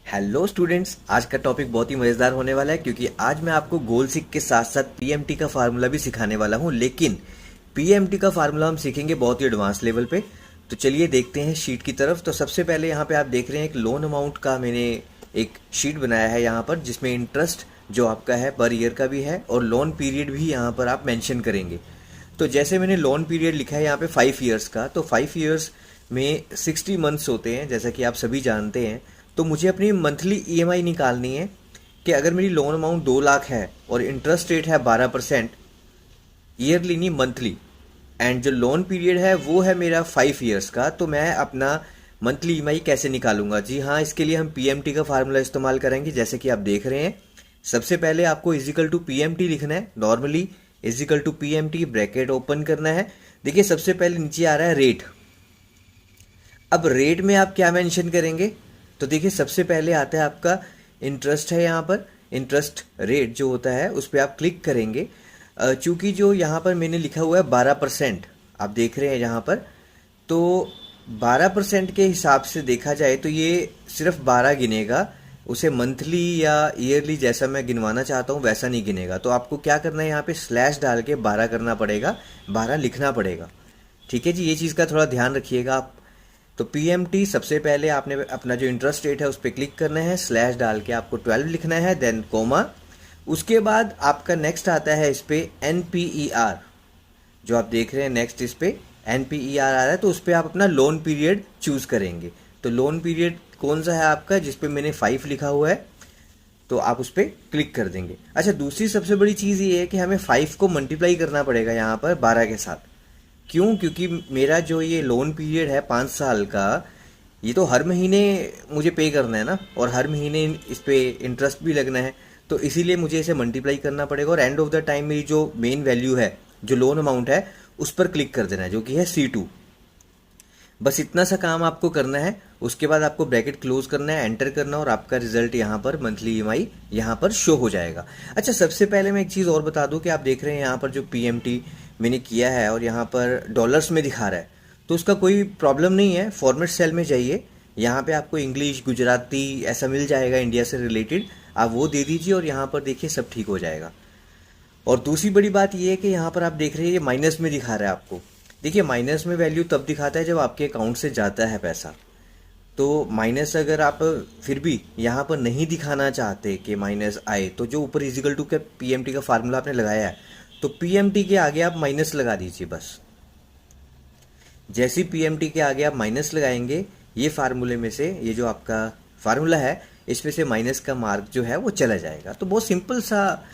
Hello students, आज का topic बहुत ही मज़ेदार होने वाला है क्योंकि आज मैं आपको गोल सिक के साथ साथ पीएमटी का फार्मूला भी सिखाने वाला हूं। लेकिन पीएमटी का फार्मूला हम सीखेंगे बहुत ही एडवांस लेवल पे। तो चलिए देखते हैं शीट की तरफ। तो सबसे पहले यहाँ पे आप देख रहे हैं एक लोन अमाउंट का मैंने एक शीट बनाया है यहाँ पर, जिसमें इंटरेस्ट जो आपका है पर ईयर का भी है और लोन पीरियड भी यहाँ पर आप मेंशन करेंगे। तो जैसे मैंने लोन पीरियड लिखा है यहाँ पे 5 ईयर्स का, तो 5 ईयर्स में 60 मंथ्स होते हैं जैसा कि आप सभी जानते हैं। तो मुझे अपनी मंथली ईएमआई निकालनी है कि अगर मेरी लोन अमाउंट 2 लाख है और इंटरेस्ट रेट है 12%, ईयरली नहीं मंथली, एंड जो लोन पीरियड है वो है मेरा 5 ईयर्स का, तो मैं अपना मंथली ईएमआई कैसे निकालूंगा? जी हाँ, इसके लिए हम पीएमटी का फार्मूला इस्तेमाल करेंगे जैसे कि आप देख रहे हैं। सबसे पहले आपको इजिकल टू पीएमटी लिखना है, normally is equal to PMT bracket open करना है। देखिए सबसे पहले नीचे आ रहा है रेट। अब रेट में आप क्या मेंशन करेंगे? तो देखिए सबसे पहले आता है आपका इंटरेस्ट है यहाँ पर। इंटरेस्ट रेट जो होता है उस पर आप क्लिक करेंगे। चूंकि जो यहाँ पर मैंने लिखा हुआ है 12%, आप देख रहे हैं यहाँ पर, तो 12% के हिसाब से देखा जाए तो ये सिर्फ 12 गिनेगा, उसे मंथली या ईयरली जैसा मैं गिनवाना चाहता हूँ वैसा नहीं गिनेगा। तो आपको क्या करना है, यहाँ पे स्लैश डाल के 12 करना पड़ेगा, 12 लिखना पड़ेगा। ठीक है जी, ये चीज़ का थोड़ा ध्यान रखिएगा आप। तो पीएमटी सबसे पहले आपने अपना जो इंटरेस्ट रेट है उस पर क्लिक करना है, स्लैश डाल के आपको 12 लिखना है, देन कोमा। उसके बाद आपका नेक्स्ट आता है इस पे एनपीईआर, जो आप देख रहे हैं नेक्स्ट इस पे एनपीईआर आ रहा है, तो उस पर आप अपना लोन पीरियड चूज करेंगे। तो लोन पीरियड कौन सा है आपका, जिसपे मैंने 5 लिखा हुआ है, तो आप उस पर क्लिक कर देंगे। अच्छा, दूसरी सबसे बड़ी चीज़ ये है कि हमें 5 को मल्टीप्लाई करना पड़ेगा यहाँ पर 12 के साथ। क्यों? क्योंकि मेरा जो ये लोन पीरियड है 5 साल का, ये तो हर महीने मुझे पे करना है ना, और हर महीने इस पे इंटरेस्ट भी लगना है। तो इसीलिए मुझे इसे मल्टीप्लाई करना पड़ेगा और एंड ऑफ द टाइम मेरी जो मेन वैल्यू है, जो लोन अमाउंट है, उस पर क्लिक कर देना है, जो कि है C2। बस इतना सा काम आपको करना है। उसके बाद आपको ब्रैकेट क्लोज करना है, एंटर करना, और आपका रिजल्ट यहाँ पर मंथली ईएमआई यहाँ पर शो हो जाएगा। अच्छा, सबसे पहले मैं एक चीज़ और बता दूं कि आप देख रहे हैं यहाँ पर जो पीएमटी मैंने किया है और यहाँ पर डॉलर्स में दिखा रहा है, तो उसका कोई प्रॉब्लम नहीं है। फॉर्मेट सेल में जाइए, यहाँ पे आपको इंग्लिश गुजराती ऐसा मिल जाएगा इंडिया से रिलेटेड, आप वो दे दीजिए और यहाँ पर देखिए सब ठीक हो जाएगा। और दूसरी बड़ी बात यह है कि यहाँ पर आप देख रहे हैं ये माइनस में दिखा रहा है आपको। देखिए माइनस में वैल्यू तब दिखाता है जब आपके अकाउंट से जाता है पैसा। तो माइनस अगर आप फिर भी यहाँ पर नहीं दिखाना चाहते कि माइनस आए, तो जो ऊपर इजिकल टू के पीएमटी का फार्मूला आपने लगाया है, तो पीएमटी के आगे आप माइनस लगा दीजिए बस। जैसे पीएमटी के आगे आप माइनस लगाएंगे, ये फार्मूले में से, ये जो आपका फार्मूला है, इसमें से माइनस का मार्क जो है वो चला जाएगा। तो बहुत सिंपल सा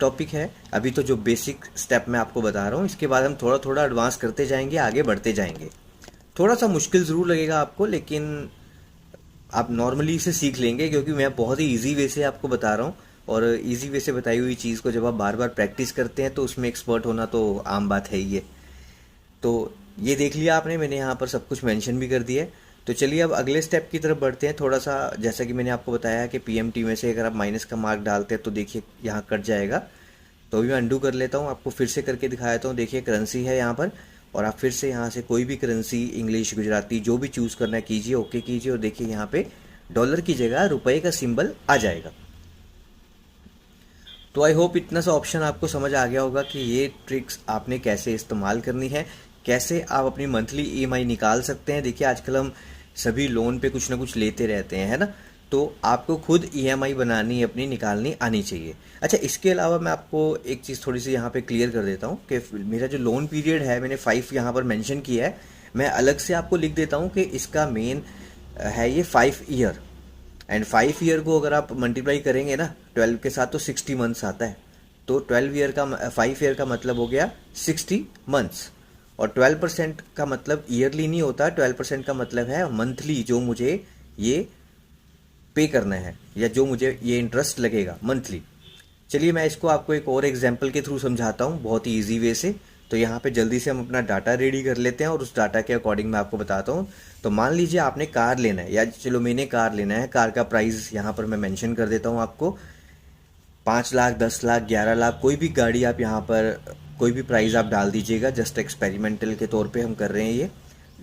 टॉपिक है। अभी तो जो बेसिक स्टेप मैं आपको बता रहा हूँ, इसके बाद हम थोड़ा थोड़ा एडवांस करते जाएंगे, आगे बढ़ते जाएंगे। थोड़ा सा मुश्किल ज़रूर लगेगा आपको, लेकिन आप नॉर्मली इसे सीख लेंगे क्योंकि मैं बहुत ही इजी वे से आपको बता रहा हूँ। और इजी वे से बताई हुई चीज़ को जब आप बार बार प्रैक्टिस करते हैं तो उसमें एक्सपर्ट होना तो आम बात है ही है। तो ये देख लिया आपने, मैंने यहाँ पर सब कुछ मेंशन भी कर दिया है। तो चलिए अब अगले स्टेप की तरफ बढ़ते हैं। थोड़ा सा जैसा कि मैंने आपको बताया कि पीएमटी में से अगर आप माइनस का मार्क डालते हैं तो देखिए यहाँ कट जाएगा। तो अभी मैं अंडू कर लेता हूँ, आपको फिर से करके दिखा देता हूँ। देखिए करेंसी है यहाँ पर, और आप फिर से यहाँ से कोई भी करेंसी, इंग्लिश गुजराती जो भी चूज़ करना है कीजिए, ओके कीजिए, और देखिए यहाँ पे डॉलर की जगह रुपए का सिंबल आ जाएगा। तो आई होप इतना सा ऑप्शन आपको समझ आ गया होगा कि ये ट्रिक्स आपने कैसे इस्तेमाल करनी है, कैसे आप अपनी मंथली ईएमआई निकाल सकते हैं। देखिए आजकल हम सभी लोन पे कुछ ना कुछ लेते रहते हैं, है ना, तो आपको खुद ईएमआई बनानी अपनी निकालनी आनी चाहिए। अच्छा, इसके अलावा मैं आपको एक चीज़ थोड़ी सी यहाँ पे क्लियर कर देता हूँ कि मेरा जो लोन पीरियड है, मैंने 5 यहाँ पर मेंशन किया है, मैं अलग से आपको लिख देता हूँ कि इसका मेन है ये 5 ईयर। एंड 5 ईयर को अगर आप मल्टीप्लाई करेंगे ना 12 के साथ, तो 60 मंथ्स आता है। तो 5 ईयर का मतलब हो गया 60 मंथ्स। और 12% का मतलब ईयरली नहीं होता, 12% का मतलब है मंथली, जो मुझे ये पे करना है या जो मुझे ये इंटरेस्ट लगेगा मंथली। चलिए मैं इसको आपको एक और एग्जांपल के थ्रू समझाता हूँ बहुत ही इजी वे से। तो यहाँ पे जल्दी से हम अपना डाटा रेडी कर लेते हैं और उस डाटा के अकॉर्डिंग मैं आपको बताता हूँ। तो मान लीजिए आपने कार लेना है, या चलो मैंने कार लेना है, कार का प्राइस यहाँ पर मैं मेंशन कर देता हूँ आपको, 5 लाख, 10 लाख, 11 लाख, कोई भी गाड़ी आप यहाँ पर कोई भी प्राइस आप डाल दीजिएगा। जस्ट एक्सपेरिमेंटल के तौर पे हम कर रहे हैं ये।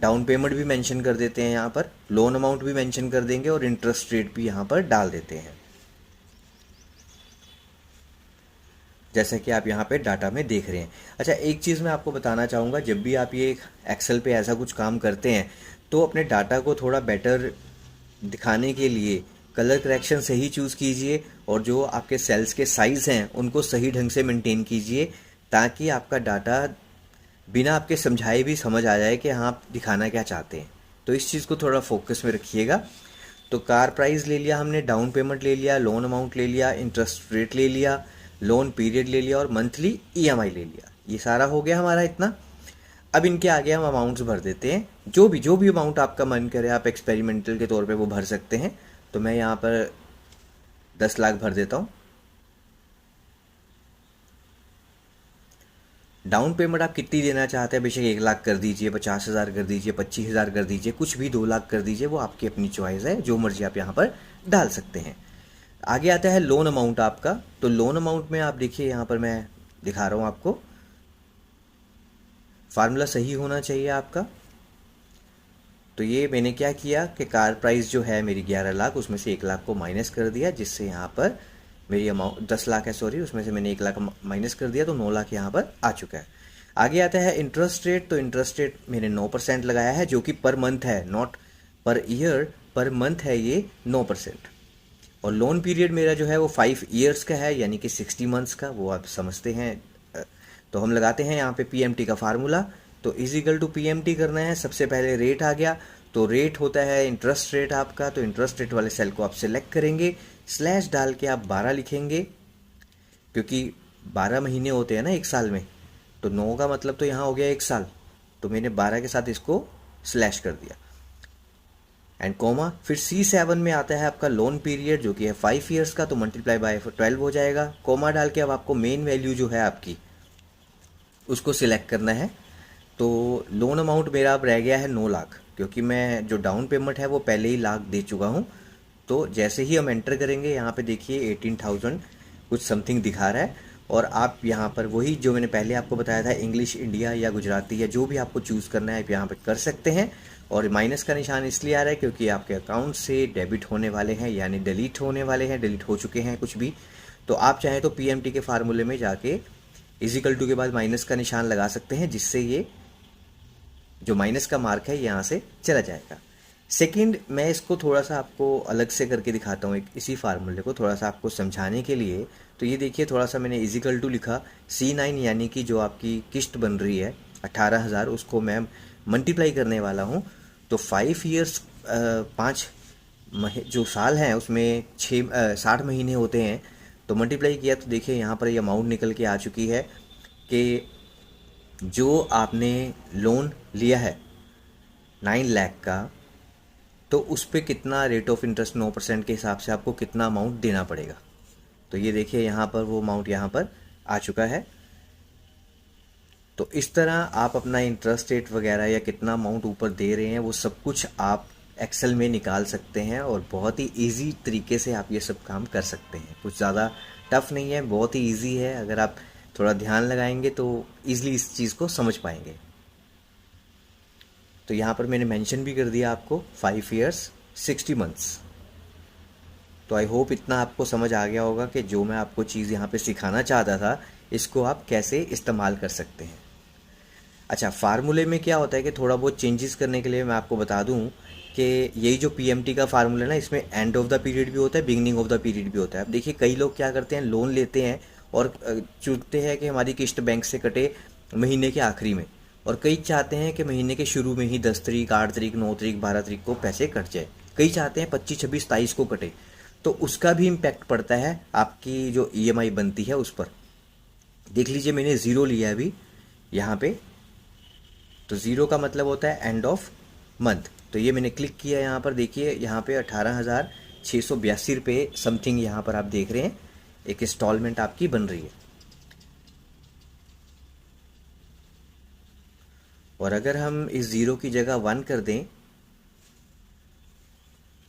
डाउन पेमेंट भी मेंशन कर देते हैं यहाँ पर, लोन अमाउंट भी मेंशन कर देंगे और इंटरेस्ट रेट भी यहाँ पर डाल देते हैं, जैसा कि आप यहाँ पे डाटा में देख रहे हैं। अच्छा, एक चीज़ मैं आपको बताना चाहूँगा, जब भी आप ये एक्सेल पे ऐसा कुछ काम करते हैं तो अपने डाटा को थोड़ा बेटर दिखाने के लिए कलर करेक्शन सही चूज़ कीजिए और जो आपके सेल्स के साइज़ हैं उनको सही ढंग से मेंटेन कीजिए, ताकि आपका डाटा बिना आपके समझाए भी समझ आ जाए कि हाँ आप दिखाना क्या चाहते हैं। तो इस चीज़ को थोड़ा फोकस में रखिएगा। तो कार प्राइस ले लिया हमने, डाउन पेमेंट ले लिया, लोन अमाउंट ले लिया, इंटरेस्ट रेट ले लिया, लोन पीरियड ले लिया और मंथली ईएमआई ले लिया। ये सारा हो गया हमारा इतना। अब इनके आगे हम अमाउंट्स भर देते हैं, जो भी अमाउंट आपका मन करे आप एक्सपेरिमेंटल के तौर पे वो भर सकते हैं। तो मैं यहाँ पर 10 लाख भर देता हूँ। डाउन पेमेंट आप कितनी देना चाहते हैं, बेशक 1 लाख कर दीजिए, 50,000 कर दीजिए, 25,000 कर दीजिए, कुछ भी 2 लाख कर दीजिए, वो आपकी अपनी चॉइस है, जो मर्जी आप यहाँ पर डाल सकते हैं। आगे आता है लोन अमाउंट आपका। तो लोन अमाउंट में आप देखिए, यहाँ पर मैं दिखा रहा हूँ आपको, फार्मूला सही होना चाहिए आपका। तो ये मैंने क्या किया कि कार प्राइस जो है मेरी 11 लाख, उसमें से 1 लाख को माइनस कर दिया, जिससे यहाँ पर मेरी अमाउंट 10 लाख है, सॉरी, उसमें से मैंने 1 लाख माइनस कर दिया, तो 9 लाख यहाँ पर आ चुका है। आगे आता है इंटरेस्ट रेट। तो इंटरेस्ट रेट मैंने 9% लगाया है, जो कि पर मंथ है, not per year, per month है ये 9%। और लोन पीरियड मेरा जो है वो 5 ईयर्स का है, यानी कि 60 मंथ्स का, वो आप समझते हैं। तो हम लगाते हैं यहाँ पे पीएमटी का फार्मूला। तो इजिकल टू पीएमटी करना है। सबसे पहले रेट आ गया, तो रेट होता है इंटरेस्ट रेट आपका। तो इंटरेस्ट रेट वाले सेल को आप सिलेक्ट करेंगे, स्लैश डाल के आप 12 लिखेंगे, क्योंकि 12 महीने होते हैं ना एक साल में, तो 9 का मतलब तो यहाँ हो गया 1 साल, तो मैंने 12 के साथ इसको स्लैश कर दिया, एंड कोमा। फिर C7 में आता है आपका लोन पीरियड, जो कि है 5 ईयर्स का, तो मल्टीप्लाई बाय 12 हो जाएगा। कोमा डाल के अब आपको मेन वैल्यू जो है आपकी उसको सिलेक्ट करना है। तो लोन अमाउंट मेरा अब रह गया है 9 लाख, क्योंकि मैं जो डाउन पेमेंट है वो पहले ही लाख दे चुका हूँ। तो जैसे ही हम एंटर करेंगे, यहाँ पे देखिए 18,000 कुछ समथिंग दिखा रहा है, और आप यहाँ पर वही जो मैंने पहले आपको बताया था, इंग्लिश इंडिया या गुजराती या जो भी आपको चूज़ करना है आप यहाँ पर कर सकते हैं। और माइनस का निशान इसलिए आ रहा है क्योंकि आपके अकाउंट से डेबिट होने वाले हैं, यानी डिलीट होने वाले हैं, डिलीट हो चुके हैं कुछ भी। तो आप चाहें तो पीएमटी के फार्मूले में जाके इजिकल टू के बाद माइनस का निशान लगा सकते हैं, जिससे ये जो माइनस का मार्क है यहाँ से चला जाएगा। सेकंड, मैं इसको थोड़ा सा आपको अलग से करके दिखाता हूँ, एक इसी फार्मूले को थोड़ा सा आपको समझाने के लिए। तो ये देखिए, थोड़ा सा मैंने इजिकल टू लिखा, C9 यानी कि जो आपकी किस्त बन रही है 18,000, उसको मैं मल्टीप्लाई करने वाला हूँ। तो 5 ईयर्स, 5 जो साल हैं उसमें 60 महीने होते हैं, तो मल्टीप्लाई किया तो देखिए यहाँ पर ये अमाउंट निकल के आ चुकी है कि जो आपने लोन लिया है 9 लाख का, तो उस पर कितना रेट ऑफ इंटरेस्ट 9% के हिसाब से आपको कितना अमाउंट देना पड़ेगा। तो ये देखिए यहाँ पर वो अमाउंट यहाँ पर आ चुका है। तो इस तरह आप अपना इंटरेस्ट रेट वगैरह या कितना अमाउंट ऊपर दे रहे हैं वो सब कुछ आप एक्सेल में निकाल सकते हैं, और बहुत ही इजी तरीके से आप ये सब काम कर सकते हैं। कुछ ज़्यादा टफ नहीं है, बहुत ही इजी है। अगर आप थोड़ा ध्यान लगाएंगे तो ईजिली इस चीज़ को समझ पाएंगे। तो यहाँ पर मैंने मेंशन भी कर दिया आपको 5 ईयर्स 60 मंथ्स। तो आई होप इतना आपको समझ आ गया होगा कि जो मैं आपको चीज़ यहाँ पे सिखाना चाहता था, इसको आप कैसे इस्तेमाल कर सकते हैं। अच्छा, फार्मूले में क्या होता है कि थोड़ा बहुत चेंजेस करने के लिए मैं आपको बता दूं कि यही जो पीएमटी का फार्मूला है ना, इसमें एंड ऑफ द पीरियड भी होता है, बिगनिंग ऑफ द पीरियड भी होता है। अब देखिए, कई लोग क्या करते हैं, लोन लेते हैं और चुनते हैं कि हमारी किस्त बैंक से कटे महीने के आखिरी में, और कई चाहते हैं कि महीने के शुरू में ही 10 तारीख, 8 तारीख, 9 तारीख, 12 तारीख को पैसे कट जाए। कई चाहते हैं 25, 26, 23 को कटे। तो उसका भी इम्पैक्ट पड़ता है आपकी जो ईएमआई बनती है उस पर। देख लीजिए, मैंने 0 लिया है अभी यहाँ पे, तो 0 का मतलब होता है एंड ऑफ मंथ। तो ये मैंने क्लिक किया यहाँ पर, देखिए यहाँ पे 18,682 रुपये समथिंग यहाँ पर आप देख रहे हैं एक इंस्टॉलमेंट आपकी बन रही है। और अगर हम इस 0 की जगह 1 कर दें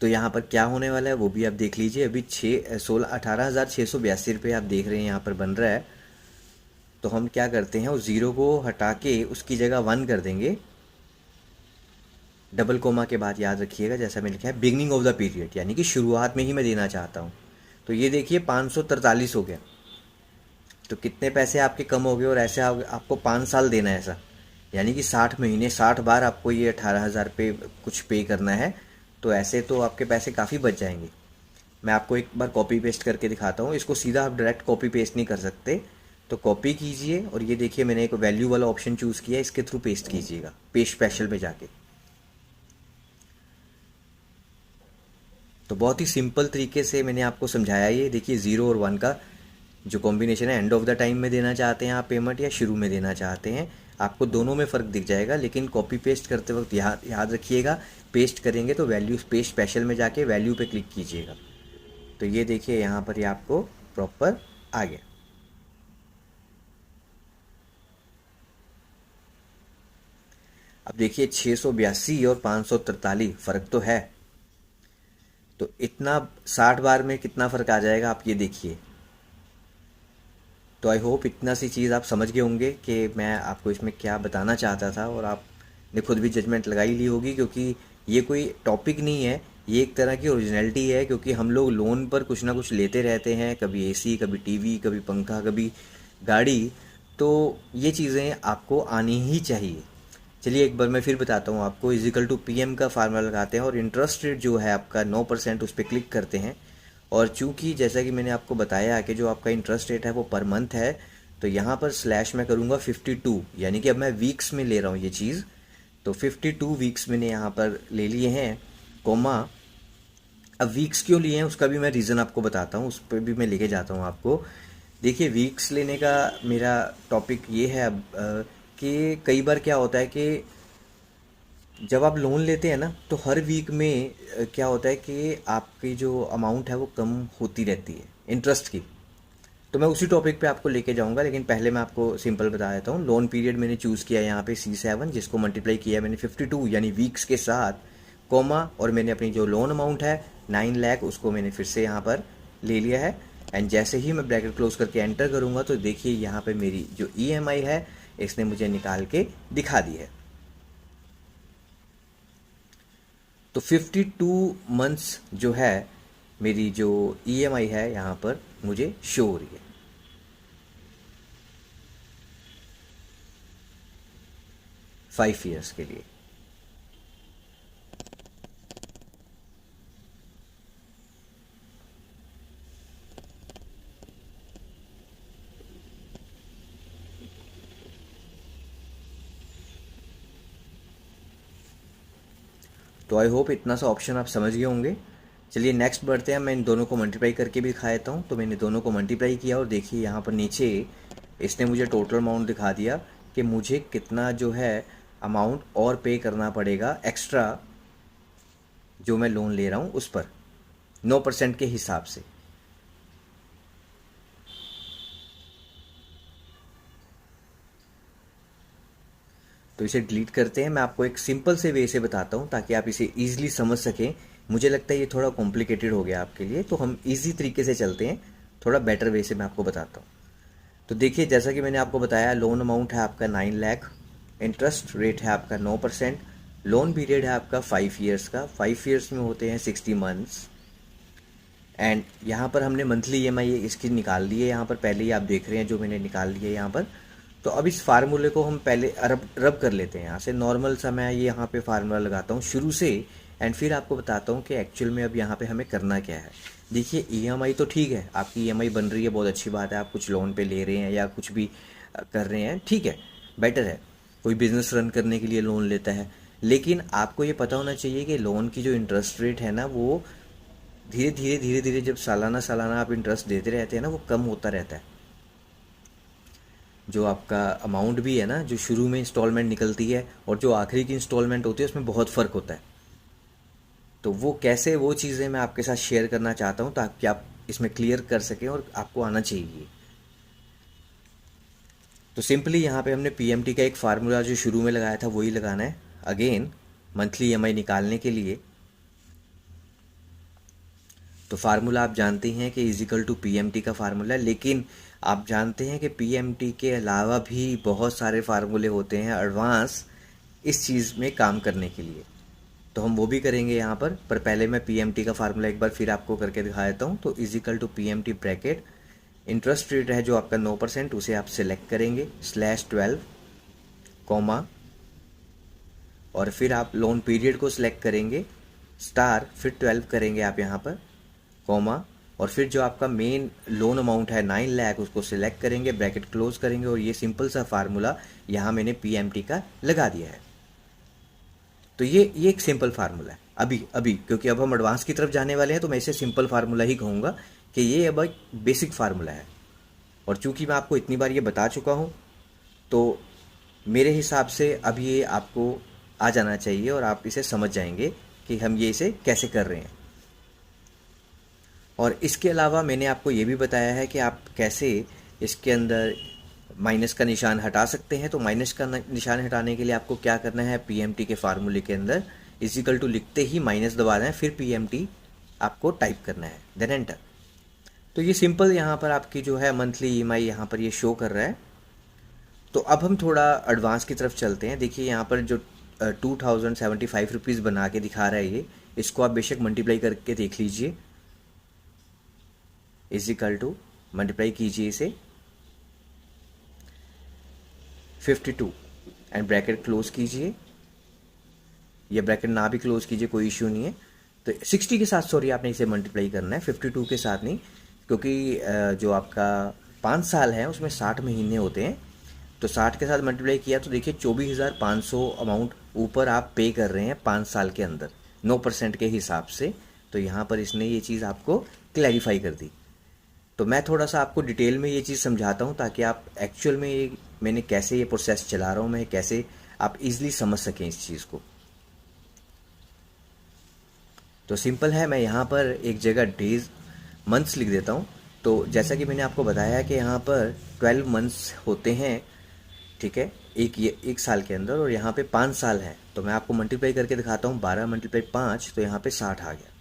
तो यहाँ पर क्या होने वाला है वो भी आप देख लीजिए। अभी 18,682 रुपये आप देख रहे हैं यहाँ पर बन रहा है। तो हम क्या करते हैं, उस 0 को हटा के उसकी जगह 1 कर देंगे, डबल कोमा के बाद याद रखिएगा जैसा मैंने लिखा है बिगनिंग ऑफ द पीरियड, यानी कि शुरुआत में ही मैं देना चाहता हूँ। तो ये देखिए 543 हो गया, तो कितने पैसे आपके कम हो गए, और ऐसे आपको 5 साल देना है ऐसा, यानी कि 60 महीने 60 बार आपको ये 18,000 पे कुछ पे करना है। तो ऐसे तो आपके पैसे काफ़ी बच जाएंगे। मैं आपको एक बार कॉपी पेस्ट करके दिखाता हूँ। इसको सीधा आप डायरेक्ट कॉपी पेस्ट नहीं कर सकते, तो कॉपी कीजिए और ये देखिए मैंने एक वैल्यू वाला ऑप्शन चूज़ किया है, इसके थ्रू पेस्ट कीजिएगा पेस्ट स्पेशल में जाके। तो बहुत ही सिंपल तरीके से मैंने आपको समझाया। ये देखिए 0 और 1 का जो कॉम्बिनेशन है, एंड ऑफ द टाइम में देना चाहते हैं आप पेमेंट या शुरू में देना चाहते हैं, आपको दोनों में फ़र्क दिख जाएगा। लेकिन कॉपी पेस्ट करते वक्त याद रखिएगा, पेस्ट करेंगे तो वैल्यू पेस्ट स्पेशल में जाके वैल्यू पे क्लिक कीजिएगा। तो ये देखिए यहाँ पर ये आपको प्रॉपर आ गया। अब देखिए 682 और 543 फ़र्क तो है, तो इतना 60 बार में कितना फ़र्क आ जाएगा आप ये देखिए। तो आई होप इतना सी चीज़ आप समझ गए होंगे कि मैं आपको इसमें क्या बताना चाहता था, और आपने खुद भी जजमेंट लगा ही ली होगी, क्योंकि ये कोई टॉपिक नहीं है, ये एक तरह की ओरिजिनलिटी है। क्योंकि हम लोग लोन पर कुछ ना कुछ लेते रहते हैं, कभी एसी, कभी टीवी, कभी पंखा, कभी गाड़ी, तो ये चीज़ें आपको आनी ही चाहिए। चलिए एक बार मैं फिर बताता हूँ आपको। इजिकल टू PM का फार्मूला लगाते हैं और इंटरेस्ट रेट जो है आपका 9% उस पर क्लिक करते हैं। और चूंकि जैसा कि मैंने आपको बताया कि जो आपका इंटरेस्ट रेट है वो पर मंथ है, तो यहाँ पर स्लैश मैं करूँगा 52, यानी कि अब मैं वीक्स में ले रहा हूँ ये चीज़। तो 52 वीक्स मैंने यहाँ पर ले लिए हैं, कोमा। अब वीक्स क्यों लिए हैं उसका भी मैं रीज़न आपको बताता हूँ, उस पर भी मैं लेके जाता हूँ आपको। देखिए वीक्स लेने का मेरा टॉपिक ये है अब कि कई बार क्या होता है कि जब आप लोन लेते हैं ना, तो हर वीक में क्या होता है कि आपकी जो अमाउंट है वो कम होती रहती है इंटरेस्ट की। तो मैं उसी टॉपिक पे आपको लेके जाऊंगा, लेकिन पहले मैं आपको सिंपल बता देता हूँ। लोन पीरियड मैंने चूज़ किया यहाँ पे C7, जिसको मल्टीप्लाई किया मैंने 52 यानी वीक्स के साथ, कोमा, और मैंने अपनी जो लोन अमाउंट है 9 लाख उसको मैंने फिर से यहाँ पर ले लिया है। एंड जैसे ही मैं ब्रैकेट क्लोज करके एंटर करूँगा तो देखिए यहाँ पर मेरी जो EMI है इसने मुझे निकाल के दिखा दी है। तो 52 मंथ्स जो है मेरी जो EMI है यहाँ पर मुझे शो हो रही है। 5 ईयर्स के लिए। तो आई होप इतना सा ऑप्शन आप समझ गए होंगे। चलिए नेक्स्ट बढ़ते हैं। मैं इन दोनों को मल्टीप्लाई करके भी दिखा देता हूँ। तो मैंने दोनों को मल्टीप्लाई किया और देखिए यहाँ पर नीचे इसने मुझे टोटल अमाउंट दिखा दिया कि मुझे कितना जो है अमाउंट और पे करना पड़ेगा एक्स्ट्रा, जो मैं लोन ले रहा हूँ उस पर 9% के हिसाब से। तो इसे डिलीट करते हैं। मैं आपको एक सिंपल से वे से बताता हूँ ताकि आप इसे ईजिली समझ सकें। मुझे लगता है ये थोड़ा कॉम्प्लिकेटेड हो गया आपके लिए, तो हम इजी तरीके से चलते हैं, थोड़ा बेटर वे से मैं आपको बताता हूँ। तो देखिए जैसा कि मैंने आपको बताया, लोन अमाउंट है आपका 9 लाख, इंटरेस्ट रेट है आपका 9%, लोन पीरियड है आपका 5 ईयर्स का, 5 ईयर्स में होते हैं 60 मंथ्स। एंड यहाँ पर हमने मंथली EMI इसकी निकाल ली है, यहाँ पर पहले ही आप देख रहे हैं जो मैंने निकाल ली है यहाँ पर। तो अब इस फार्मूले को हम पहले रब कर लेते हैं यहाँ से। नॉर्मल सा मैं ये यहाँ पे फार्मूला लगाता हूँ शुरू से, एंड फिर आपको बताता हूँ कि एक्चुअल में अब यहाँ पे हमें करना क्या है। देखिए EMI तो ठीक है, आपकी EMI बन रही है, बहुत अच्छी बात है। आप कुछ लोन पे ले रहे हैं या कुछ भी कर रहे हैं, ठीक है, बेटर है। कोई बिजनेस रन करने के लिए लोन लेता है, लेकिन आपको ये पता होना चाहिए कि लोन की जो इंटरेस्ट रेट है ना, वो धीरे धीरे जब सालाना सालाना आप इंटरेस्ट देते रहते हैं ना, वो कम होता रहता है। जो आपका अमाउंट भी है ना, जो शुरू में इंस्टॉलमेंट निकलती है और जो आखिरी की इंस्टॉलमेंट होती है, उसमें बहुत फ़र्क होता है। तो वो कैसे, वो चीज़ें मैं आपके साथ शेयर करना चाहता हूँ ताकि आप इसमें क्लियर कर सकें, और आपको आना चाहिए। तो सिंपली यहाँ पे हमने PMT का एक फार्मूला जो शुरू में लगाया था वही लगाना है अगेन मंथली EMI निकालने के लिए। तो फार्मूला आप जानते हैं कि इजिकल टू PMT का फार्मूला, लेकिन आप जानते हैं कि PMT के अलावा भी बहुत सारे फार्मूले होते हैं एडवांस इस चीज़ में काम करने के लिए। तो हम वो भी करेंगे यहाँ पर पहले मैं पीएमटी का फार्मूला एक बार फिर आपको करके दिखा देता हूँ। तो is equal to PMT bracket, interest rate है जो आपका 9%, उसे आप सिलेक्ट करेंगे /12 कॉमा, और फिर आप लोन पीरियड को सिलेक्ट करेंगे स्टार, फिर 12 करेंगे आप यहाँ पर कॉमा, और फिर जो आपका मेन लोन अमाउंट है 9 लाख उसको सिलेक्ट करेंगे, ब्रैकेट क्लोज करेंगे, और ये सिंपल सा फार्मूला यहाँ मैंने पीएमटी का लगा दिया है। तो ये एक सिंपल फार्मूला है अभी क्योंकि अब हम एडवांस की तरफ जाने वाले हैं तो मैं इसे सिंपल फार्मूला ही कहूँगा कि ये अब एक बेसिक फार्मूला है। और चूंकि मैं आपको इतनी बार ये बता चुका हूँ तो मेरे हिसाब से अब ये आपको आ जाना चाहिए और आप इसे समझ जाएंगे कि हम ये इसे कैसे कर रहे हैं। और इसके अलावा मैंने आपको ये भी बताया है कि आप कैसे इसके अंदर माइनस का निशान हटा सकते हैं। तो माइनस का निशान हटाने के लिए आपको क्या करना है, पीएमटी के फार्मूले के अंदर इक्वल टू लिखते ही माइनस दबाना है, फिर पीएमटी आपको टाइप करना है, देन एंटर। तो ये सिंपल यहाँ पर आपकी जो है मंथली ईएमआई यहाँ पर ये शो कर रहा है। तो अब हम थोड़ा एडवांस की तरफ चलते हैं। देखिए यहाँ पर जो 2075 रुपीज़ बना के दिखा रहा है ये, इसको आप बेशक मल्टीप्लाई करके देख लीजिए, इक्वल टू मल्टीप्लाई कीजिए इसे 52 एंड ब्रैकेट क्लोज कीजिए, या ब्रैकेट ना भी क्लोज कीजिए, कोई इश्यू नहीं है। तो 60 के साथ, सॉरी, आपने इसे मल्टीप्लाई करना है, 52 के साथ नहीं, क्योंकि जो आपका 5 साल है उसमें 60 महीने होते हैं। तो 60 के साथ मल्टीप्लाई किया तो देखिए 24,500 अमाउंट ऊपर आप पे कर रहे हैं 5 साल के अंदर 9% के हिसाब से। तो यहाँ पर इसने ये चीज़ आपको क्लैरिफाई कर दी। तो मैं थोड़ा सा आपको डिटेल में ये चीज़ समझाता हूँ ताकि आप एक्चुअल में ये मैंने कैसे ये प्रोसेस चला रहा हूँ मैं, कैसे आप इजीली समझ सकें इस चीज़ को। तो सिंपल है, मैं यहाँ पर एक जगह डेज मंथ्स लिख देता हूँ। तो जैसा कि मैंने आपको बताया कि यहाँ पर 12 मंथ्स होते हैं, ठीक है, एक साल के अंदर, और यहाँ पे 5 साल हैं। तो मैं आपको मल्टीप्लाई करके दिखाता हूँ, 12 × 5 तो यहाँ पे 60 आ गया।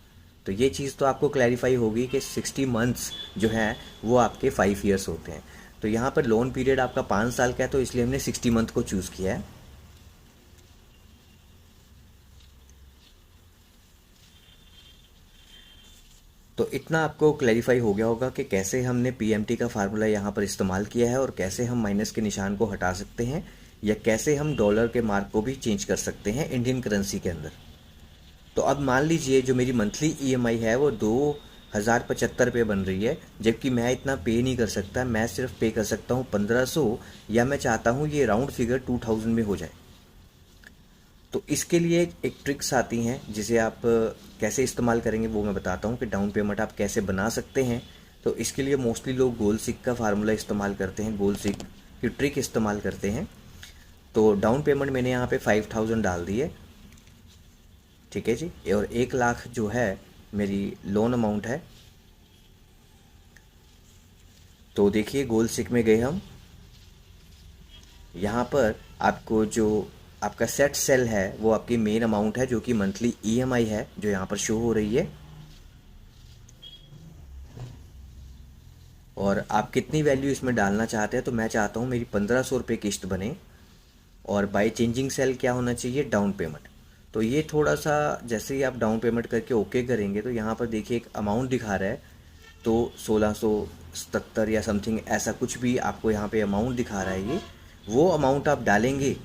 तो ये चीज़ तो आपको क्लैरिफाई होगी कि 60 मंथ्स जो हैं वो आपके 5 ईयर्स होते हैं। तो यहाँ पर लोन पीरियड आपका 5 साल का है, तो इसलिए हमने 60 मंथ को चूज़ किया है। तो इतना आपको क्लैरिफाई हो गया होगा कि कैसे हमने पीएमटी का फार्मूला यहाँ पर इस्तेमाल किया है, और कैसे हम माइनस के निशान को हटा सकते हैं, या कैसे हम डॉलर के मार्क को भी चेंज कर सकते हैं इंडियन करेंसी के अंदर। तो अब मान लीजिए जो मेरी मंथली ईएमआई है वो 2075 रुपये बन रही है, जबकि मैं इतना पे नहीं कर सकता, मैं सिर्फ पे कर सकता हूँ 1500, या मैं चाहता हूँ ये राउंड फिगर 2000 में हो जाए। तो इसके लिए एक ट्रिक्स आती हैं जिसे आप कैसे इस्तेमाल करेंगे वो मैं बताता हूँ कि डाउन पेमेंट आप कैसे बना सकते हैं। तो इसके लिए मोस्टली लोग गोल्ड सिक का फार्मूला इस्तेमाल करते हैं, गोल्ड सिक की ट्रिक इस्तेमाल करते हैं। तो डाउन पेमेंट मैंने यहाँ पे 5000 डाल दी है, ठीक है जी, और 1 लाख जो है मेरी लोन अमाउंट है। तो देखिए गोल्ड सिक में गए हम, यहाँ पर आपको जो आपका सेट सेल है वो आपकी मेन अमाउंट है जो कि मंथली ईएमआई है जो यहाँ पर शो हो रही है, और आप कितनी वैल्यू इसमें डालना चाहते हैं। तो मैं चाहता हूँ मेरी 1500 रुपये किस्त बने, और बाय चेंजिंग सेल क्या होना चाहिए, डाउन पेमेंट। तो ये थोड़ा सा जैसे ही आप डाउन पेमेंट करके ओके करेंगे तो यहाँ पर देखिए एक अमाउंट दिखा रहा है, तो 1677 या समथिंग ऐसा कुछ भी आपको यहाँ पे अमाउंट दिखा रहा है, ये वो अमाउंट आप डालेंगे।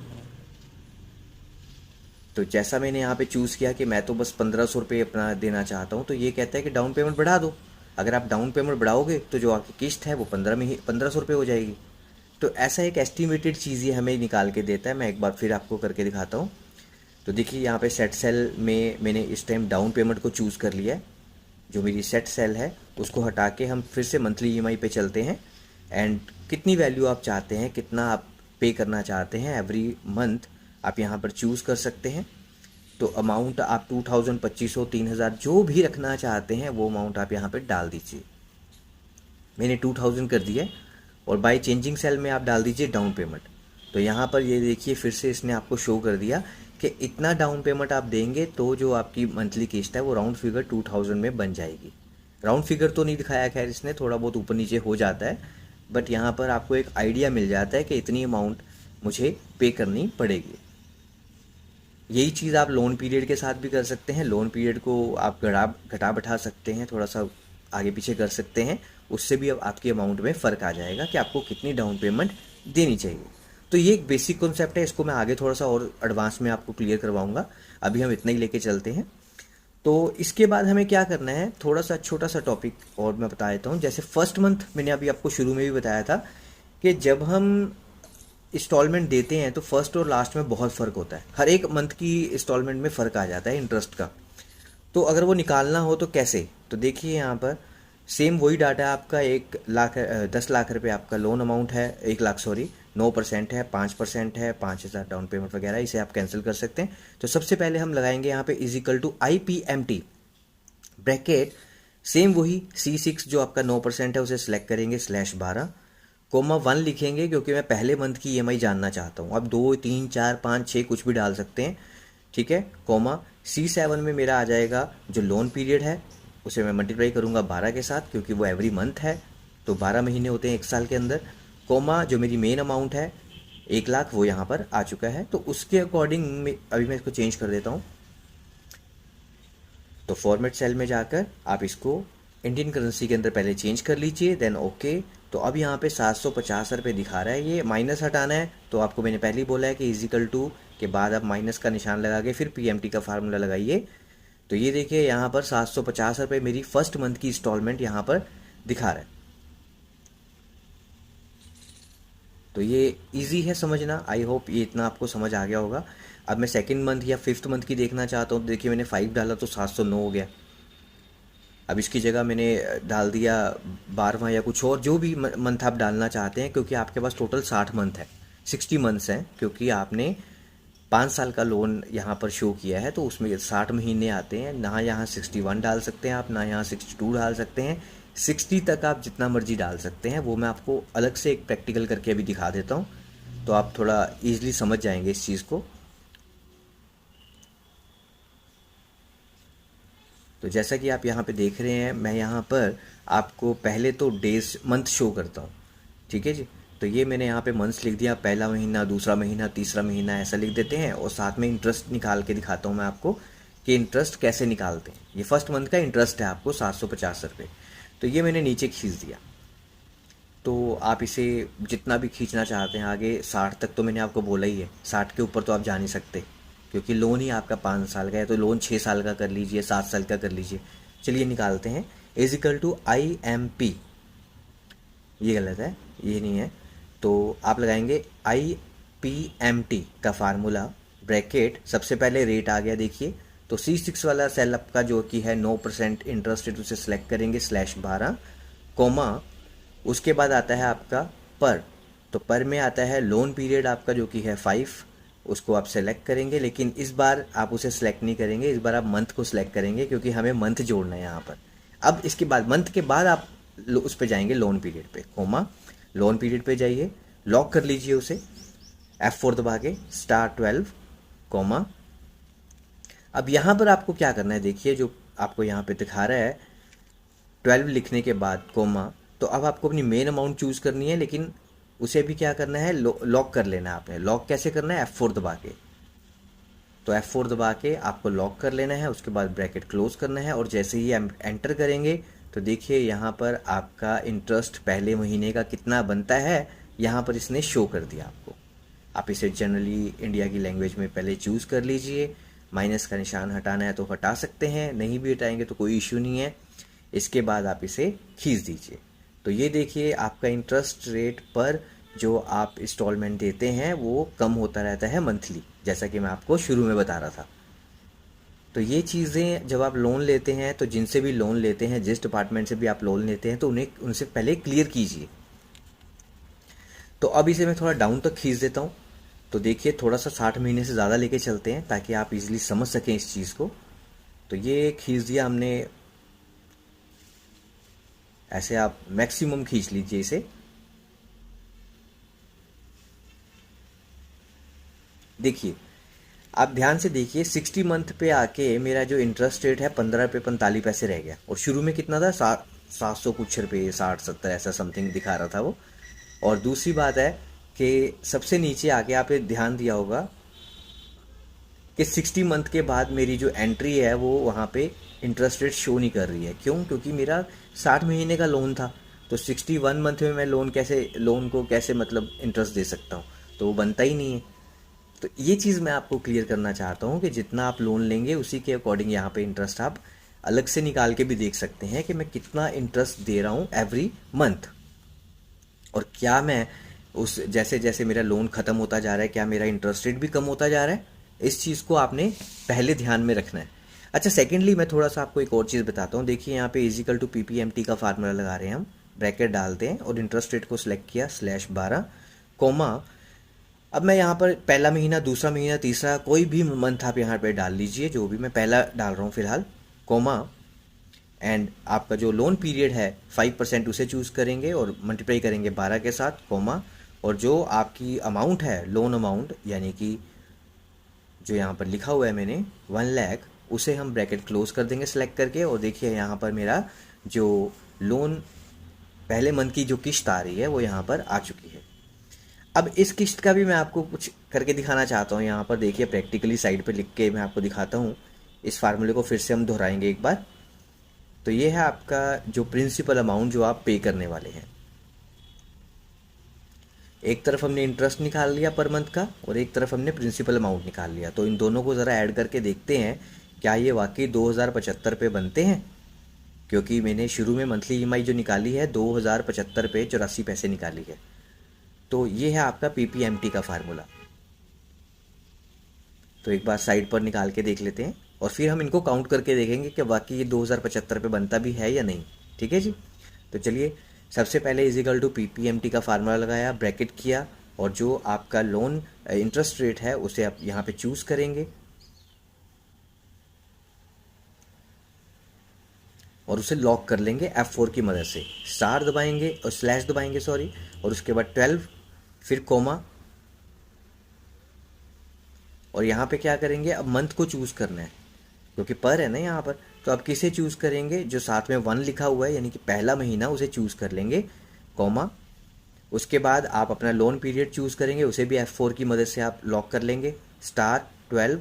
तो जैसा मैंने यहाँ पे चूज़ किया कि मैं तो बस 1500 रुपये अपना देना चाहता हूँ, तो ये कहता है कि डाउन पेमेंट बढ़ा दो। अगर आप डाउन पेमेंट बढ़ाओगे तो जो आपकी किस्त है वो 1500 रुपये हो जाएगी। तो ऐसा एक एस्टिमेटेड चीज़ ये हमें निकाल के देता है। मैं एक बार फिर आपको करके दिखाता हूँ। तो देखिए यहाँ पे सेट सेल में मैंने इस टाइम डाउन पेमेंट को चूज़ कर लिया है, जो मेरी सेट सेल है उसको हटा के हम फिर से मंथली ईएमआई पे चलते हैं, एंड कितनी वैल्यू आप चाहते हैं, कितना आप पे करना चाहते हैं एवरी मंथ आप यहाँ पर चूज़ कर सकते हैं। तो अमाउंट आप 2000, 2500, 3000 जो भी रखना चाहते हैं वो अमाउंट आप यहाँ पर डाल दीजिए। मैंने 2000 कर दिया है, और बाय चेंजिंग सेल में आप डाल दीजिए डाउन पेमेंट। तो यहाँ पर ये देखिए फिर से इसने आपको शो कर दिया कि इतना डाउन पेमेंट आप देंगे तो जो आपकी मंथली किस्त है वो राउंड फिगर 2000 में बन जाएगी। राउंड फिगर तो नहीं दिखाया, खैर इसने थोड़ा बहुत ऊपर नीचे हो जाता है, बट यहाँ पर आपको एक आइडिया मिल जाता है कि इतनी अमाउंट मुझे पे करनी पड़ेगी। यही चीज़ आप लोन पीरियड के साथ भी कर सकते हैं। लोन पीरियड को आप घटा बैठा सकते हैं, थोड़ा सा आगे पीछे कर सकते हैं, उससे भी अब आपके अमाउंट में फ़र्क आ जाएगा कि आपको कितनी डाउन पेमेंट देनी चाहिए। तो ये एक बेसिक कॉन्सेप्ट है, इसको मैं आगे थोड़ा सा और एडवांस में आपको क्लियर करवाऊंगा। अभी हम इतना ही लेके चलते हैं। तो इसके बाद हमें क्या करना है, थोड़ा सा छोटा सा टॉपिक और मैं बता देता हूँ। जैसे फर्स्ट मंथ मैंने अभी आपको शुरू में भी बताया था कि जब हम इंस्टॉलमेंट देते हैं तो फर्स्ट और लास्ट में बहुत फ़र्क होता है। हर एक मंथ की इंस्टॉलमेंट में फ़र्क आ जाता है इंटरेस्ट का। तो अगर वो निकालना हो तो कैसे, तो देखिए यहाँ पर सेम वही डाटा है आपका। 10 लाख रुपए आपका लोन अमाउंट है, 1 लाख सॉरी, 9% है, 5% है, 5,000 डाउन पेमेंट वगैरह, इसे आप कैंसिल कर सकते हैं। तो सबसे पहले हम लगाएंगे यहाँ पे is equal to IPMT bracket, same वही C6 जो आपका 9% है उसे सिलेक्ट करेंगे /12 कोमा 1 लिखेंगे, क्योंकि मैं पहले मंथ की EMI जानना चाहता हूँ। अब 2, 3, 4, 5, 6 कुछ भी डाल सकते हैं, ठीक है। कोमा C7 में मेरा आ जाएगा जो लोन पीरियड है, उसे मैं मल्टीप्लाई करूँगा 12 के साथ, क्योंकि वो एवरी मंथ है, तो 12 महीने होते हैं एक साल के अंदर। कोमा जो मेरी मेन अमाउंट है 1 लाख, वो यहाँ पर आ चुका है। तो उसके अकॉर्डिंग अभी मैं इसको चेंज कर देता हूँ। तो फॉर्मेट सेल में जाकर आप इसको इंडियन करेंसी के अंदर पहले चेंज कर लीजिए, देन ओके। तो अब यहाँ पे 750 रुपये दिखा रहा है, ये माइनस हटाना है। तो आपको मैंने पहले ही बोला है कि इजिकल टू के बाद आप माइनस का निशान लगा के फिर PMT का फार्मूला लगाइए। तो ये देखिए यहाँ पर 750 रुपये मेरी फर्स्ट मंथ की इंस्टॉलमेंट यहाँ पर दिखा रहा है। तो ये इजी है समझना, आई होप ये इतना आपको समझ आ गया होगा। अब मैं सेकंड मंथ या फिफ्थ मंथ की देखना चाहता हूँ, तो देखिए मैंने 5 डाला तो 709 हो गया। अब इसकी जगह मैंने डाल दिया 12वां या कुछ और, जो भी मंथ आप डालना चाहते हैं, क्योंकि आपके पास टोटल 60 मंथ है, 60 मंथ्स हैं, क्योंकि आपने 5 साल का लोन यहाँ पर शो किया है, तो उसमें 60 महीने आते हैं ना। यहाँ 61 डाल सकते हैं आप, ना यहाँ 62 डाल सकते हैं। 60 तक आप जितना मर्जी डाल सकते हैं, वो मैं आपको अलग से एक प्रैक्टिकल करके अभी दिखा देता हूँ, तो आप थोड़ा ईजिली समझ जाएंगे इस चीज़ को। तो जैसा कि आप यहाँ पे देख रहे हैं, मैं यहाँ पर आपको पहले तो डेज मंथ शो करता हूँ, ठीक है जी। तो ये मैंने यहाँ पे मंथ्स लिख दिया, पहला महीना, दूसरा महीना, तीसरा महीना, ऐसा लिख देते हैं। और साथ में इंटरेस्ट निकाल के दिखाता हूँ मैं आपको कि इंटरेस्ट कैसे निकालते हैं। ये फर्स्ट मंथ का इंटरेस्ट है आपको 750 रुपये। तो ये मैंने नीचे खींच दिया। तो आप इसे जितना भी खींचना चाहते हैं आगे, 60 तक तो मैंने आपको बोला ही है, 60 के ऊपर तो आप जा नहीं सकते, क्योंकि लोन ही आपका 5 साल का है। तो लोन 6 साल का कर लीजिए, 7 साल का कर लीजिए। चलिए निकालते हैं। इजिकल टू IMP, ये गलत है, ये नहीं है। तो आप लगाएंगे IPMT का फार्मूला ब्रैकेट, सबसे पहले रेट आ गया देखिए। तो C6 वाला सेल आपका जो कि है 9% इंटरेस्ट रेट, उसे सेलेक्ट करेंगे /12 कोमा, उसके बाद आता है आपका पर। तो पर में आता है लोन पीरियड आपका जो कि है 5, उसको आप सेलेक्ट करेंगे, लेकिन इस बार आप उसे सेलेक्ट नहीं करेंगे, इस बार आप मंथ को सिलेक्ट करेंगे, क्योंकि हमें मंथ जोड़ना है यहाँ पर। अब इसके बाद मंथ के बाद आप उस पर जाएंगे लोन पीरियड पे, कोमा लोन पीरियड पे जाइए, लॉक कर लीजिए उसे F4 दबा के *12 कोमा। अब यहाँ पर आपको क्या करना है, देखिए जो आपको यहाँ पे दिखा रहा है 12 लिखने के बाद कोमा। तो अब आपको अपनी मेन अमाउंट चूज़ करनी है, लेकिन उसे भी क्या करना है, लॉक कर लेना है आपने। लॉक कैसे करना है, F4 दबा के। तो F4 दबा के आपको लॉक कर लेना है, उसके बाद ब्रैकेट क्लोज करना है। और जैसे ही हम एंटर करेंगे तो देखिए यहाँ पर आपका इंटरेस्ट पहले महीने का कितना बनता है, यहाँ पर इसने शो कर दिया आपको। आप इसे जनरली इंडिया की लैंग्वेज में पहले चूज़ कर लीजिए। माइनस का निशान हटाना है तो हटा सकते हैं, नहीं भी हटाएंगे तो कोई इशू नहीं है। इसके बाद आप इसे खींच दीजिए। तो ये देखिए आपका इंटरेस्ट रेट पर जो आप इंस्टॉलमेंट देते हैं वो कम होता रहता है मंथली, जैसा कि मैं आपको शुरू में बता रहा था। तो ये चीज़ें जब आप लोन लेते हैं, तो जिनसे भी लोन लेते हैं, जिस डिपार्टमेंट से भी आप लोन लेते हैं, तो उन्हें उनसे पहले क्लियर कीजिए। तो अब इसे मैं थोड़ा डाउन तक खींच देता हूँ। तो देखिए थोड़ा सा 60 महीने से ज़्यादा लेके चलते हैं, ताकि आप इजीली समझ सकें इस चीज़ को। तो ये खींच दिया हमने, ऐसे आप मैक्सिमम खींच लीजिए इसे। देखिए आप ध्यान से देखिए, 60 मंथ पे आके मेरा जो इंटरेस्ट रेट है 15 रुपये 45 पैसे रह गया। और शुरू में कितना था, 700 कुछ रुपये, 60-70 ऐसा समथिंग दिखा रहा था वो। और दूसरी बात है कि सबसे नीचे आके आपने ध्यान दिया होगा कि 60 मंथ के बाद मेरी जो एंट्री है वो वहाँ पे इंटरेस्ट रेट शो नहीं कर रही है। क्यों? क्योंकि मेरा 60 महीने का लोन था, तो 61 मंथ में मैं लोन को कैसे मतलब इंटरेस्ट दे सकता हूँ? तो वो बनता ही नहीं है। तो ये चीज़ मैं आपको क्लियर करना चाहता हूँ कि जितना आप लोन लेंगे उसी के अकॉर्डिंग यहाँ पे इंटरेस्ट आप अलग से निकाल के भी देख सकते हैं कि मैं कितना इंटरेस्ट दे रहा हूँ एवरी मंथ, और क्या मैं उस जैसे जैसे मेरा लोन ख़त्म होता जा रहा है क्या मेरा इंटरेस्ट रेट भी कम होता जा रहा है। इस चीज़ को आपने पहले ध्यान में रखना है। अच्छा, सेकेंडली मैं थोड़ा सा आपको एक और चीज़ बताता हूँ। देखिए यहाँ पे इजिकल टू PPMT का फार्मूला लगा रहे हैं हम, ब्रैकेट डालते हैं और इंटरेस्ट रेट को सिलेक्ट किया /12 कोमा। अब मैं यहाँ पर पहला महीना, दूसरा महीना, तीसरा, कोई भी मंथ आप यहाँ पे डाल लीजिए, जो भी मैं पहला डाल रहा हूँ फिलहाल, कोमा। एंड आपका जो लोन पीरियड है 5% उसे चूज़ करेंगे और मल्टीप्लाई करेंगे 12 के साथ, कोमा। और जो आपकी अमाउंट है, लोन अमाउंट, यानी कि जो यहाँ पर लिखा हुआ है मैंने 1 लाख, उसे हम ब्रैकेट क्लोज कर देंगे सेलेक्ट करके। और देखिए यहाँ पर मेरा जो लोन पहले मंथ की जो किस्त आ रही है वो यहाँ पर आ चुकी है। अब इस किस्त का भी मैं आपको कुछ करके दिखाना चाहता हूँ। यहाँ पर देखिए प्रैक्टिकली साइड पे लिख के मैं आपको दिखाता हूँ। इस फार्मूले को फिर से हम दोहराएंगे एक बार। तो ये है आपका जो प्रिंसिपल अमाउंट जो आप पे करने वाले हैं। एक तरफ हमने इंटरेस्ट निकाल लिया पर मंथ का और एक तरफ हमने प्रिंसिपल अमाउंट निकाल लिया। तो इन दोनों को ज़रा ऐड करके देखते हैं क्या ये वाकई 2075 पे बनते हैं, क्योंकि मैंने शुरू में मंथली EMI जो निकाली है 2075 पे 84 पैसे निकाली है। तो ये है आपका PPMT का फार्मूला। तो एक बार साइड पर निकाल के देख लेते हैं और फिर हम इनको काउंट करके देखेंगे कि वाकई ये 2075 पे बनता भी है या नहीं। ठीक है जी। तो चलिए, सबसे पहले इजिकल टू PPMT का फार्मूला लगाया, ब्रैकेट किया, और जो आपका लोन इंटरेस्ट रेट है उसे आप यहाँ पे चूज़ करेंगे और उसे लॉक कर लेंगे F4 की मदद से। स्टार दबाएंगे और स्लैश दबाएंगे सॉरी, और उसके बाद 12, फिर कोमा। और यहाँ पे क्या करेंगे, अब मंथ को चूज़ करना है क्योंकि पर है ना यहाँ पर। तो अब किसे चूज़ करेंगे, जो साथ में 1 लिखा हुआ है यानी कि पहला महीना, उसे चूज़ कर लेंगे, कॉमा। उसके बाद आप अपना लोन पीरियड चूज़ करेंगे, उसे भी F4 की मदद से आप लॉक कर लेंगे, *12,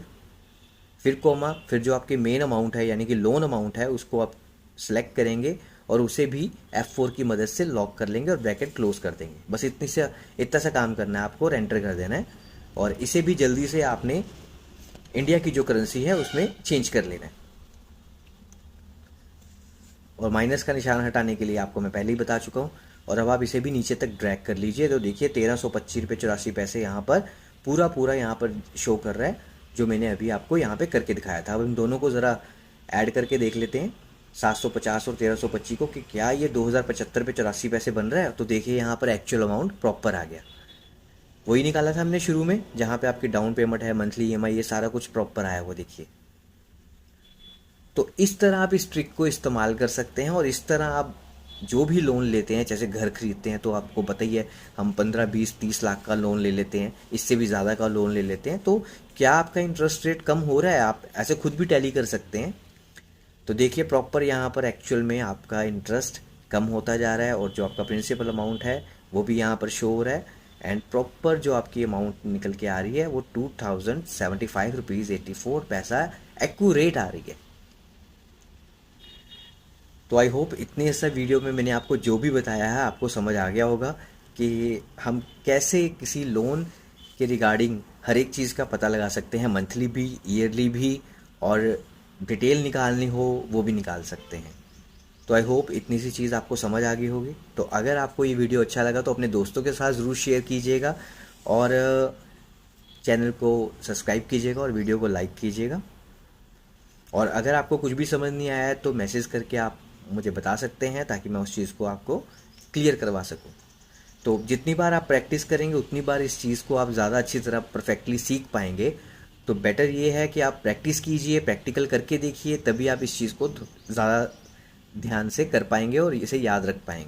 फिर कॉमा, फिर जो आपके मेन अमाउंट है यानी कि लोन अमाउंट है उसको आप सेलेक्ट करेंगे और उसे भी F4 की मदद से लॉक कर लेंगे और ब्रैकेट क्लोज कर देंगे। बस इतना सा काम करना है आपको और एंटर कर देना है। और इसे भी जल्दी से आपने इंडिया की जो करेंसी है उसमें चेंज कर लेना है। और माइनस का निशान हटाने के लिए आपको मैं पहले ही बता चुका हूँ। और अब आप इसे भी नीचे तक ड्रैग कर लीजिए। तो देखिए 1325 रुपये 84 पैसे यहाँ पर पूरा यहाँ पर शो कर रहा है, जो मैंने अभी आपको यहाँ पे करके दिखाया था। अब इन दोनों को ज़रा ऐड करके देख लेते हैं, 750 और 1325 को, कि क्या ये 2075 रुपये 84 पैसे बन रहा है। तो देखिए यहाँ पर एक्चुअल अमाउंट प्रॉपर आ गया। वही निकाला था हमने शुरू में, जहाँ पे आपकी डाउन पेमेंट है, मंथली EMI, ये सारा कुछ प्रॉपर आया वो देखिए। तो इस तरह आप इस ट्रिक को इस्तेमाल कर सकते हैं। और इस तरह आप जो भी लोन लेते हैं, जैसे घर खरीदते हैं तो आपको पता ही है हम 15, 20, 30 लाख का लोन ले लेते हैं, इससे भी ज़्यादा का लोन ले लेते हैं। तो क्या आपका इंटरेस्ट रेट कम हो रहा है, आप ऐसे खुद भी टैली कर सकते हैं। तो देखिए प्रॉपर यहाँ पर एक्चुअल में आपका इंटरेस्ट कम होता जा रहा है और जो आपका प्रिंसिपल अमाउंट है वो भी यहाँ पर शो हो रहा है। एंड प्रॉपर जो आपकी अमाउंट निकल के आ रही है वो 2075 रुपीज़ 84 पैसा एक्यूरेट आ रही है। तो आई होप इतने सा वीडियो में मैंने आपको जो भी बताया है आपको समझ आ गया होगा कि हम कैसे किसी लोन के रिगार्डिंग हर एक चीज़ का पता लगा सकते हैं, मंथली भी, ईयरली भी, और डिटेल निकालनी हो वो भी निकाल सकते हैं। तो आई होप इतनी सी चीज़ आपको समझ आ गई होगी। तो अगर आपको ये वीडियो अच्छा लगा तो अपने दोस्तों के साथ ज़रूर शेयर कीजिएगा और चैनल को सब्सक्राइब कीजिएगा और वीडियो को लाइक कीजिएगा। और अगर आपको कुछ भी समझ नहीं आया है तो मैसेज करके आप मुझे बता सकते हैं ताकि मैं उस चीज़ को आपको क्लियर करवा सकूं। तो जितनी बार आप प्रैक्टिस करेंगे उतनी बार इस चीज़ को आप ज़्यादा अच्छी तरह परफेक्टली सीख पाएंगे। तो बेटर ये है कि आप प्रैक्टिस कीजिए, प्रैक्टिकल करके देखिए, तभी आप इस चीज़ को ज़्यादा ध्यान से कर पाएंगे और इसे याद रख पाएंगे।